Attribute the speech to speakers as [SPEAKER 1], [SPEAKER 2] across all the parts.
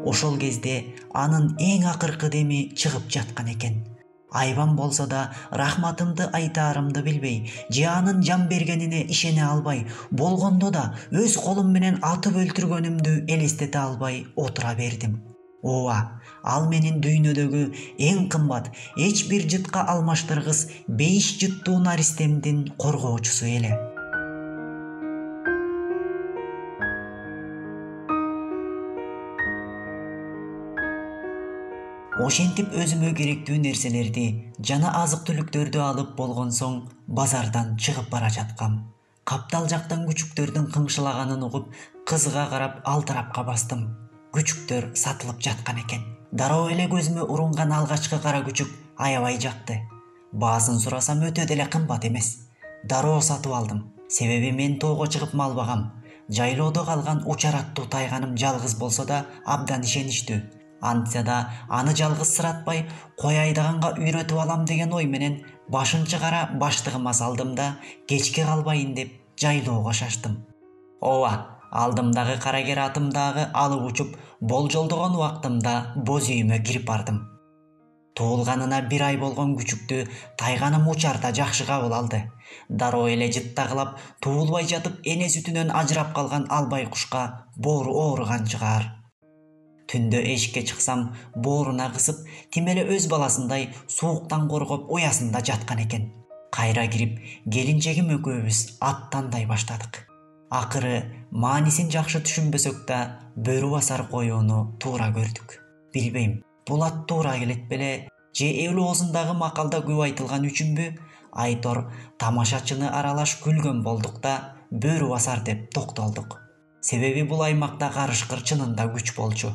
[SPEAKER 1] Ошол кезде анын эң акыркы деми чыгып жаткан экен. Айбан болсо да рахматымды айтаарымды билбей, же анын жан бергенине ишене албай, болгондо да өз колум менен атып өлтүргөнүмдү элестете албай отура бердим. Ооба, ал менин дүйнөдөгү эң кымбат, эч бир жытка алмаштыргыс 5 жыттуу наристемдин коргоочусу эле. Ошентип өзүмө керектүү нерселерди жана азык-түлүктөрдү алып болгон соң базардан чыгып бара жаткам. Каптал жактан күчүктөрдүн кыңшылаганын угуп, кызыга карап ал тарапка бастым. Күчүктөр сатылып жаткан экен. Дароо эле көзүмө урунган алгачкы кара күчүк аябай жакты. Баасын сурасам өтө деле кымбат эмес. Дароо сатып алдым. Себеби мен тоого чыгып мал багам. Жайлоодо калган учар аттуу тайганым жалгыз болсо да абдан ишеничтүү. Антса да аны жалгыз сыратпай, кой айдаганга үйрөтүп алам деген ой менен башын чыгара баштыгыма салдым да кечке калбайын деп жайлоого шаштым. Ооба, алдымдагы карагер атым дагы алып учуп, болжолдогон убактымда боз үйүмө кирип бардым. Туулганына 1 ай болгон күчүктү тайганым учарда жакшы кабыл алды. Дароо эле жыттагылап, туулбай жатып эне сүтүнөн ажырап калган албай кушка боору ооруган чыгаар. Түндө эшикке чыксам, бооруна кысып, тим эле өз баласындай сууктан коргоп уясында жаткан экен. Кайра кирип, келинчегим экөөбүз аттандай баштадык. Акыры маанисин жакшы түшүнбөсөк да, бөрү басар коюуну туура көрдүк. Билбейм, бул ат туура келет беле, же эл оозундагы макалда көп айтылган үчүнбү? Айтор тамашачыны аралаш күлгөн болдук да, бөрү басар деп токтолдук. Себеби бул аймакта карышкыр чынында күч болчу.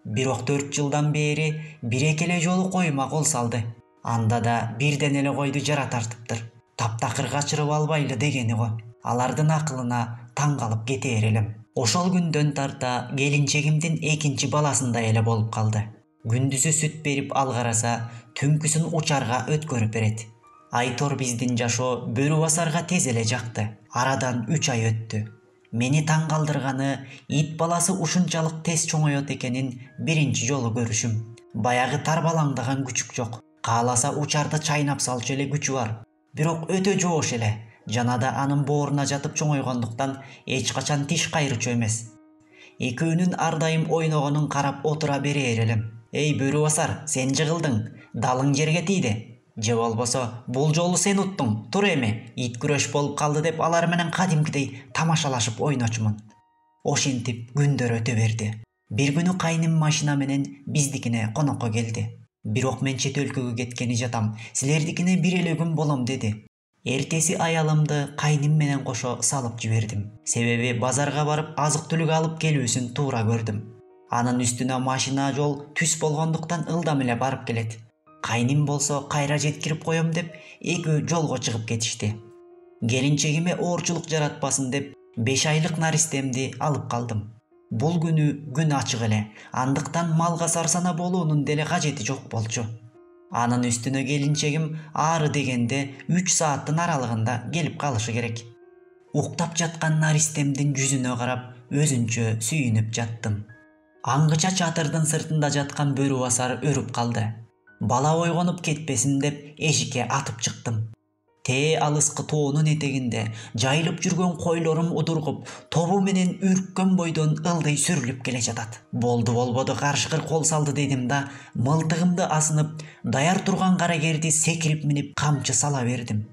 [SPEAKER 1] Бирок 4 жылдан бери 1-2 эле жолу коюма кол салды. Анда да бирден эле койду жара тартыптыр. Таптакыр качырып албайлы дегени го. Алардын акылына таң калып кетээр элем. Ошол күндөн тарта келинчегимдин 2-нчи баласындай эле болуп калды. Күндүзү сүт берип ал караса, түнкүсүн учарга өткөрүп берет. Айтор биздин жашоо бөрү басарга тез эле жакты. Арадан 3 ай өттү. Мени таң калдырганы ит баласы ушунчалык тез чоңоёт экенин биринчи жолу көрүшүм. Баягы тарбалаңдаган күчүк жок. Кааласа учарды чайнап салчу эле күчү бар. Бирок өтө жоош эле. Жанада анын бооруна жатып чоңойгондуктан эч качан тиш кайрычу эмес. Экөөнүн ар дайым ойногонун карап отура берээр элем. Эй бөрү басар, сен жыгылдың, далың жерге тийди. Же болбосо, бул жолу сен уттуң, тур эми, ит күрөш болуп калды деп алар менен кадимкидей тамашалашып ойночумун. Ошентип күндөр өтө берди. Бир күнү кайным машина менен биздикине конокко келди. Бирок мен чет өлкөгө кеткени жатам, силердикине бир эле күн болом деди. Эртеси аялымды кайным менен кошо салып жибердим. Себеби базарга барып азык-түлүк алып келүүсүн туура көрдүм. Анын үстүнө машина жол түз болгондуктан ылдам эле барып келет. Кайным болсо кайра жеткирип коем деп экөө жолго чыгып кетишти. Келинчегиме оорчулук жаратпасын деп 5 айлык наристемди алып калдым. Бул күнү күн ачык эле, андыктан малга сарсана болуунун деле кажети жок болчу. Анын үстүнө келинчегим ары дегенде 3 сааттын аралыгында келип калышы керек. Уктап жаткан наристемдин жүзүнө карап өзүнчө сүйүнүп жаттым. Аңгыча чатырдын сыртында жаткан бөрү басар өрүп калды. Бала ойгонуп кетпесин деп эшикке атып чыктым. Алыскы тоонун этегинде жайылып жүргөн койлорум удургуп, тобу менен үрккөн бойдон ылдый сүрүлүп келе жатат. Болду болбоду карышкыр кол салды дедим да, мылтыгымды асынып, даяр турган карагерди секирип минип камчы сала бердим.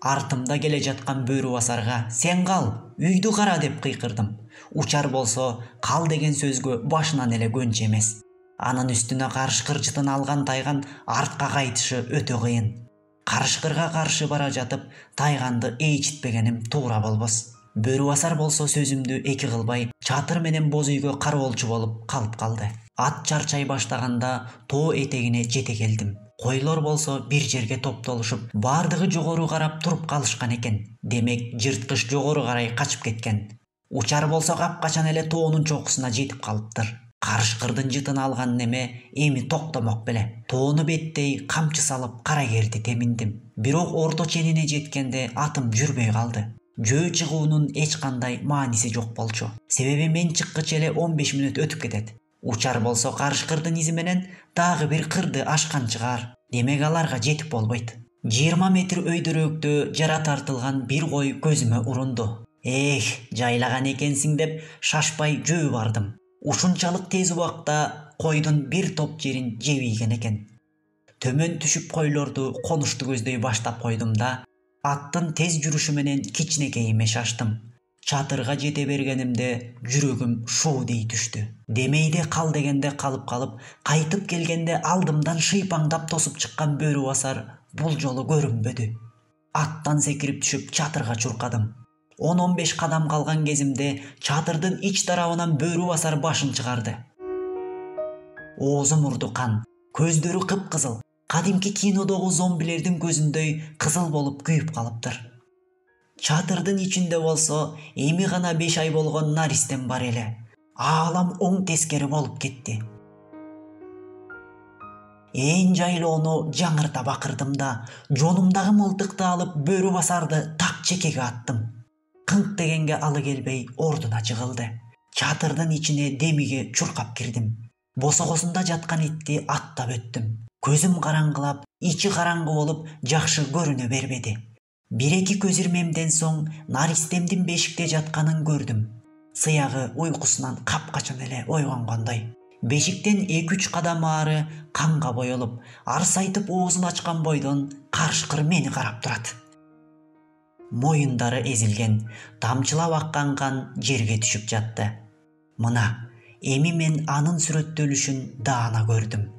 [SPEAKER 1] Артымда келе жаткан бөрү басарга "Сен кал, үйдү кара" деп кыйкырдым. Учар болсо, кал деген сөзгө башынан эле көнчү эмес. Анын үстүнө карышкыр жытын алган тайган артка кайтышы өтө кыйын. Карышкырга каршы бара жатып, тайганды ээчитпегеним туура болбос. Бөрү басар болсо сөзүмдү эки кылбай, чатыр менен боз үйгө кароолчу болуп калып калды. Ат чарчай баштаганда тоо этегине жете келдим. Койлор болсо бир жерге топтолушуп, бардыгы жогору карап туруп калышкан экен. Демек, жырткыч жогору карай качып кеткен. Учар болсо капкачан эле тоонун чокусуна жетип калыптыр. Карышкырдын жытын алган неме эми токтомок беле. Тоону беттей камчы салып карагерди теминдим. Бирок орто ченине жеткенде атым жүрбөй калды. Жөө чыгуунун эч кандай мааниси жок болчу. Себеби мен чыккыча эле 15 мүнөт өтүп кетет. Учар болсо карышкырдын изи менен дагы бир кырды ашкан чыгар. Демек аларга жетип болбойт. 20 метр өйдөрөөктө жара тартылган бир кой көзүмө урунду. Жайлаган экенсиң деп шашпай жөө бардым. Ушунчалык тез убакта койдун бир топ жерин жеп ийген экен. Төмөн түшүп койлорду конушту көздөй баштап койдум да, аттын тез жүрүшү менен кичинекейиме шаштым. Чатырга жете бергенимде жүрөгүм шуу дей түштү. Демейде кал дегенде калып, кайтып келгенде алдымдан шыйпаңдап тосуп чыккан бөрү басар бул жолу көрүнбөдү. Аттан секирип түшүп чатырга чуркадым. 10-15 кадам калган кезимде чатырдын ич тарабынан бөрү басар башын чыгарды. Оозу мурду кан, көздөрү кыпкызыл, кадимки кинодогу зомбилердин көзүндөй кызыл болуп күйүп калыптыр. Чатырдын ичинде болсо эми гана 5 ай болгон наристем бар эле. Аалам оң тескери болуп кетти. Ээн жайлоону жаңырта бакырдым да, жонумдагы мылтыкты алып бөрү басарды так чекеге аттым. Кыңк дегенге алы келбей ордуна жыгылды. Чатырдын ичине демиге чуркап кирдим. Босогосунда жаткан итти аттап өттүм. Көзүм караңгылап, ичи караңгы болуп, жакшы көрүнө бербеди. 1-2 көз ирмемден соң наристемдин бешикте жатканын көрдүм. Сыягы уйкусунан капкачан эле ойгонгондой. Бешиктен 2-3 кадам ары канга боелуп, арсайтып оозун ачкан бойдон карышкыр мени карап турат. Моюндары эзилген, тамчылап аккан кан жерге түшүп жатты. Мына, эми мен анын сүрөттөлүшүн даана көрдүм.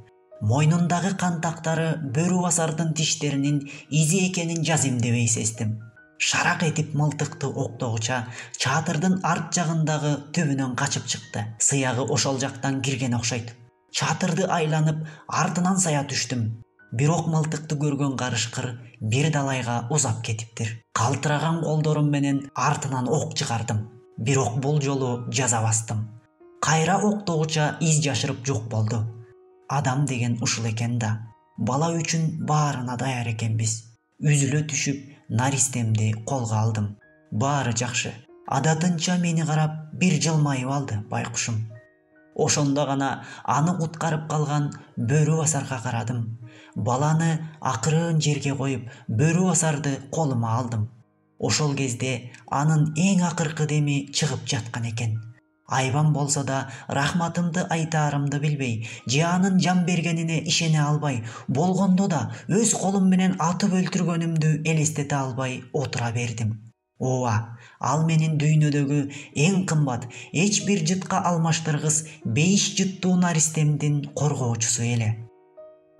[SPEAKER 1] Мойнундагы кантактары бөрү басардын тиштеринин изи экенин жаземдебей сездим. Шарак этип мылтыкты октогуча чатырдын арт жагындагы түбүнөн качып чыкты. Сыягы ошол жактан кирген окшойт. Чатырды айланып, артынан сая түштүм. Бирок мылтыкты көргөн карышкыр бир далайга узап кетиптир. Калтыраган колдорум менен артынан ок чыгардым. Бирок бул жолу жаза бастым. Кайра октогуча из жашырып жок болду. Адам деген ушул экен да. Бала үчүн баарына даяр экенбиз. Үзүлө түшүп, наристемди колго алдым. Баары жакшы. Адатынча мени карап бир жылмайып алды байкушум. Ошондо гана аны куткарып калган бөрү басарга карадым. Баланы акырын жерге коюп, бөрү басарды колума алдым. Ошол кезде анын эң акыркы деми чыгып жаткан экен. Айбан болсо да рахматымды айтаарымды билбей, же анын жан бергенине ишене албай, болгондо да өз колум менен атып өлтүргөнүмдү элестете албай отура бердим. Ооба, ал менин дүйнөдөгү эң кымбат, эч бир жытка алмаштыргыс 5 жыттуу наристемдин коргоочусу эле.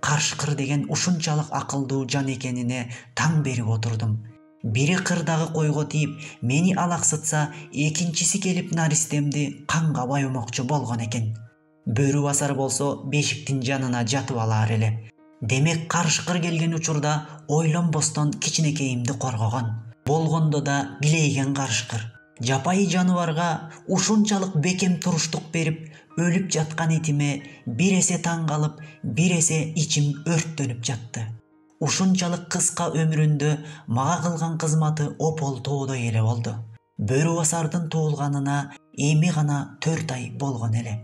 [SPEAKER 1] Карышкыр деген ушунчалык акылдуу жан экенине таң берип отурдум. Бири кырдагы койго тийип, мени алаксытса, экинчиси келип наристемди канга байымокчу болгон экен. Бөрү басар болсо бешиктин жанына жатып алар эле. Демек карышкыр келген учурда ойлонбостон кичинекейимди коргогон. Болгондо да билейген карышкыр. Жапайы жаныбарга ушунчалык бекем туруштук берип, өлүп жаткан итиме бир эсе таң калып, бир эсе ичим өрттөнүп жатты. Ушунчалык кыска өмүрүндө мага кылган кызматы опол тоодой эле болду. Бөрү басардын туулганына эми гана 4 ай болгон эле.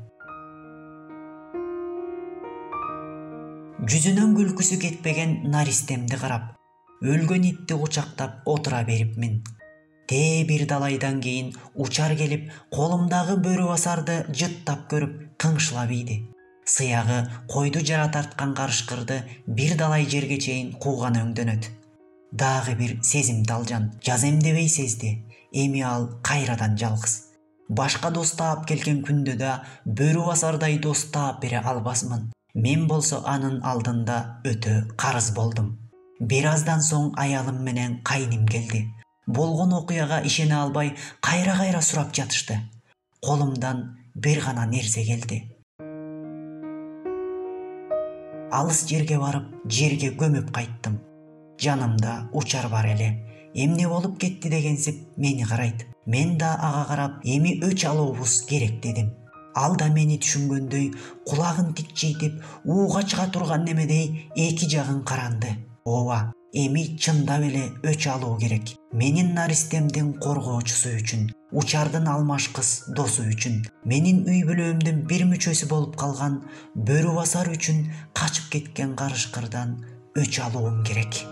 [SPEAKER 1] Жүзүнөн күлкүсү кетпеген наристемди карап, өлгөн итти кучактап отура берипмин. Бир далайдан кийин учар келип, колумдагы бөрү басарды жыттап көрүп, кыңшылап ийди. Сыягы койду жара тарткан карышкырды бир далай жерге чейин кууган өңдөнөт. Дагы бир сезимтал жан, жаземдебей сезди. Эми ал кайрадан жалгыз. Башка дос таап келген күндө да бөрү басардай дос таап бере албасмын. Мен болсо анын алдында өтө карыз болдум. Бир аздан соң аялым менен кайным келди. Болгон окуяга ишене албай кайра сурап жатышты. Колумдан бир гана нерсе келди. Алыс жерге барып, жерге көмүп кайттым. Жанымда учар бар эле. Эмне болуп кетти дегенсип мени карайт. Мен да ага карап, эми өч алуубуз керек дедим. Ал да мени түшүнгөндөй кулагын тикчейтип, ууга чыга турган немедей эки жагын каранды. Ооба, эми чындап эле өч алуу керек. Менин наристемдин коргоочусу үчүн, учардын алмашкыс досу үчүн, менин үй бүлөөмдүн бир мүчөсү болуп калган бөрү басар үчүн качып кеткен карышкырдан өч алуум керек.